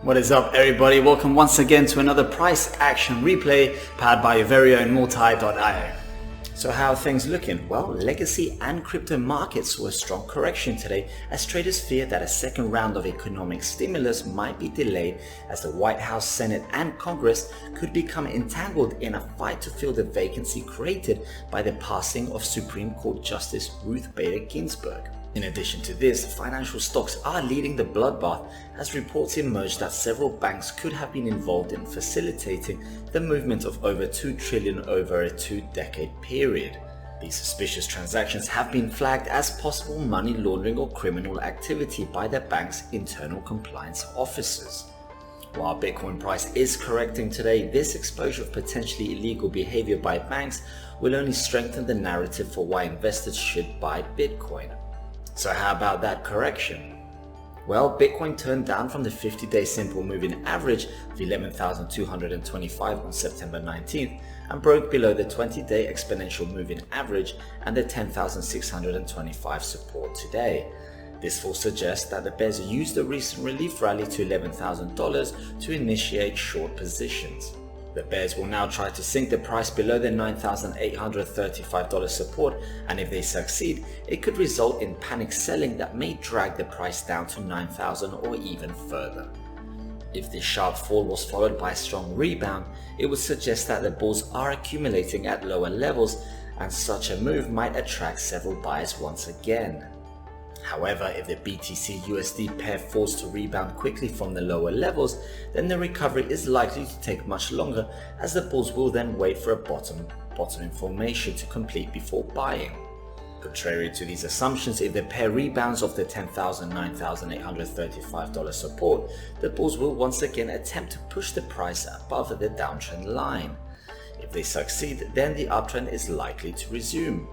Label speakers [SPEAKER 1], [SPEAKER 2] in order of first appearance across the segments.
[SPEAKER 1] What is up, everybody? Welcome once again to another price action replay powered by your very own multi.io. So how are things looking? Well, legacy and crypto markets saw a strong correction today as traders fear that a second round of economic stimulus might be delayed as the White House, Senate and Congress could become entangled in a fight to fill the vacancy created by the passing of Supreme Court Justice Ruth Bader Ginsburg. In addition to this, financial stocks are leading the bloodbath as reports emerged that several banks could have been involved in facilitating the movement of over $2 trillion over a 2-decade period. These suspicious transactions have been flagged as possible money laundering or criminal activity by the bank's internal compliance officers. While Bitcoin price is correcting today, this exposure of potentially illegal behavior by banks will only strengthen the narrative for why investors should buy Bitcoin. So how about that correction? Well, Bitcoin turned down from the 50-day simple moving average of 11,225 on September 19th and broke below the 20-day exponential moving average and the 10,625 support today. This will suggest that the bears used the recent relief rally to $11,000 to initiate short positions. The bears will now try to sink the price below the $9,835 support, and if they succeed, it could result in panic selling that may drag the price down to $9,000 or even further. If this sharp fall was followed by a strong rebound, it would suggest that the bulls are accumulating at lower levels, and such a move might attract several buyers once again. However, if the BTC-USD pair falls to rebound quickly from the lower levels, then the recovery is likely to take much longer as the bulls will then wait for a bottom formation to complete before buying. Contrary to these assumptions, if the pair rebounds off the $10,935 support, the bulls will once again attempt to push the price above the downtrend line. If they succeed, then the uptrend is likely to resume.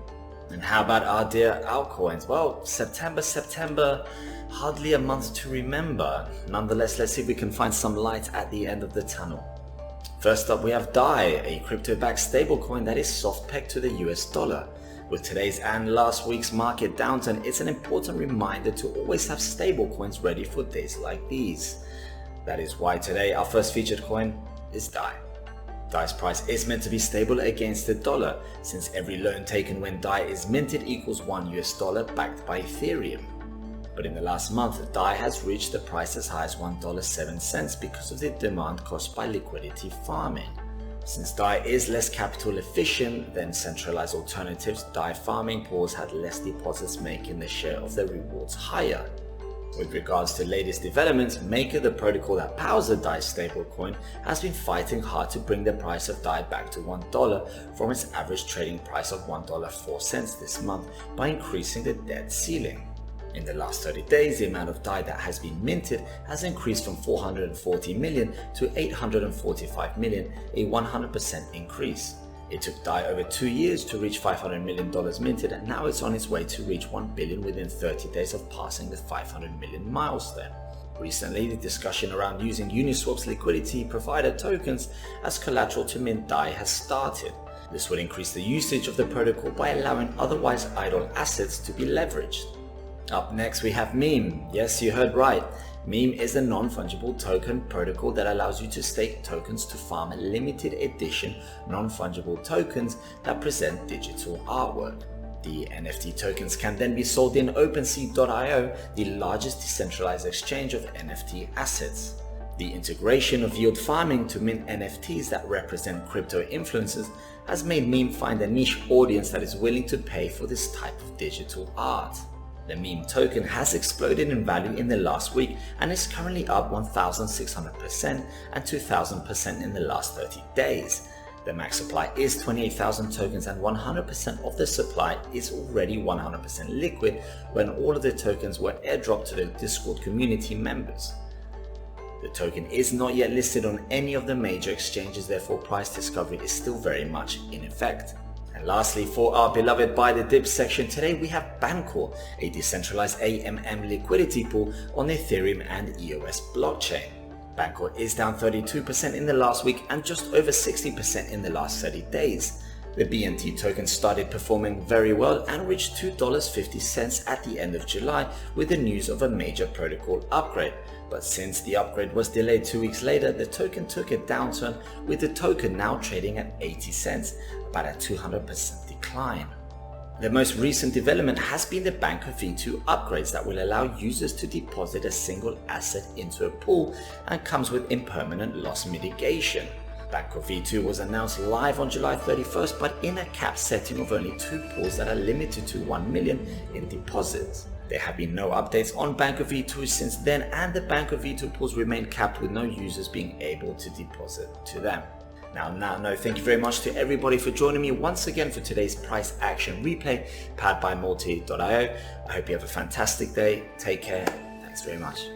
[SPEAKER 1] And how about our dear altcoins? Well, September, hardly a month to remember. Nonetheless, let's see if we can find some light at the end of the tunnel. First up, we have DAI, a crypto-backed stablecoin that is soft-pegged to the US dollar. With today's and last week's market downturn, it's an important reminder to always have stablecoins ready for days like these. That is why today our first featured coin is DAI. DAI's price is meant to be stable against the dollar, since every loan taken when DAI is minted equals $1 backed by Ethereum. But in the last month, DAI has reached the price as high as $1.07 because of the demand caused by liquidity farming. Since DAI is less capital efficient than centralized alternatives, DAI farming pools had less deposits, making the share of the rewards higher. With regards to latest developments, Maker, the protocol that powers the DAI stablecoin, has been fighting hard to bring the price of DAI back to $1 from its average trading price of $1.04 this month by increasing the debt ceiling. In the last 30 days, the amount of DAI that has been minted has increased from 440 million to 845 million, a 100% increase. It took DAI over 2 years to reach $500 million minted, and now it's on its way to reach $1 billion within 30 days of passing the 500 million milestone. Recently, the discussion around using Uniswap's liquidity provider tokens as collateral to mint DAI has started. This would increase the usage of the protocol by allowing otherwise idle assets to be leveraged. Up next, we have MEME. Yes, you heard right. MEME is a non-fungible token protocol that allows you to stake tokens to farm limited edition non-fungible tokens that present digital artwork. The NFT tokens can then be sold in OpenSea.io, the largest decentralized exchange of NFT assets. The integration of yield farming to mint NFTs that represent crypto influencers has made MEME find a niche audience that is willing to pay for this type of digital art. The MEME token has exploded in value in the last week and is currently up 1,600% and 2,000% in the last 30 days. The max supply is 28,000 tokens and 100% of the supply is already 100% liquid when all of the tokens were airdropped to the Discord community members. The token is not yet listed on any of the major exchanges, therefore price discovery is still very much in effect. And lastly, for our beloved Buy the Dip section, today we have Bancor, a decentralized AMM liquidity pool on the Ethereum and EOS blockchain. Bancor is down 32% in the last week and just over 60% in the last 30 days. The BNT token started performing very well and reached $2.50 at the end of July with the news of a major protocol upgrade. But since the upgrade was delayed 2 weeks later, the token took a downturn, with the token now trading at 80 cents, about a 200% decline. The most recent development has been the Bancor V2 upgrades that will allow users to deposit a single asset into a pool and comes with impermanent loss mitigation. Bancor V2 was announced live on July 31st, but in a cap setting of only 2 pools that are limited to 1 million in deposits. There have been no updates on Bancor V2 since then, and the Bancor V2 pools remain capped with no users being able to deposit to them. Now, thank you very much to everybody for joining me once again for today's price action replay powered by multi.io. I hope you have a fantastic day. Take care. Thanks very much.